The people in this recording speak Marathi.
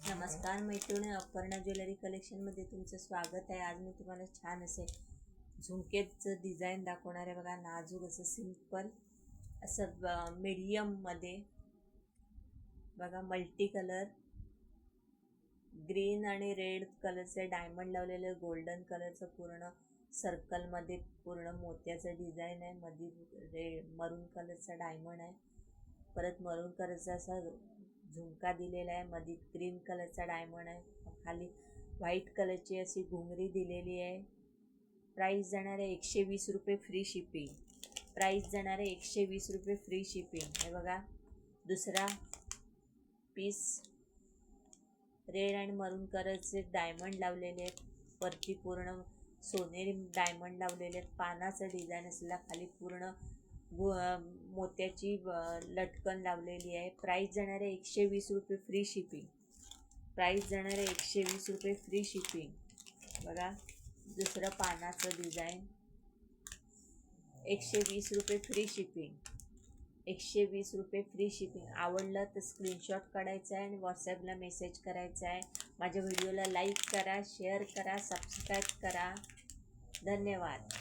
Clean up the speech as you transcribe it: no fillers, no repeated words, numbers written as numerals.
नमस्कार मैत्रिणी, अपर्णा ज्वेलरी कलेक्शनमध्ये तुमचं स्वागत आहे। आज मी तुम्हाला छान असे झुमकेचं डिझाईन दाखवणार आहे। बघा, नाजूक असं सिंपल असं मीडियममध्ये बघा, मल्टी कलर ग्रीन आणि रेड कलरचे डायमंड लावलेले, गोल्डन कलरचं पूर्ण सर्कलमध्ये पूर्ण मोत्याचं डिझाईन आहे। मध्ये रेड मरून कलरचा डायमंड आहे, परत मरून कलरचा असा झुमका दिलेला आहे, मध्ये ग्रीन कलरचा डायमंड आहे, खाली व्हाईट कलरची अशी घुंगरी दिलेली आहे। प्राइस जाणार आहे 120 रुपये फ्री शिपिंग। प्राइस जाणार आहे 120 रुपये फ्री शिपिंग। हे बघा, दुसरा पीस रेड आणि मरून कलरचे डायमंड लावलेले आहेत, वरती पूर्ण सोनेरी डायमंड लावलेले आहेत, पानाचं डिझाईन असलेला, खाली पूर्ण मोत्याची लटकन लावलेली आहे। प्राइस जाणार आहे 120 रुपये फ्री शिपिंग। प्राइस जाणार आहे 120 रुपये फ्री शिपिंग। बघा, दुसरं पानाचं डिझाईन 120 रुपये फ्री शिपिंग। 120 रुपये फ्री शिपिंग। आवडलं तर स्क्रीनशॉट काढायचा आहे आणि व्हॉट्सॲपला मेसेज करायचा आहे। माझ्या व्हिडिओला लाईक करा, शेअर करा, सबस्क्राईब करा। धन्यवाद।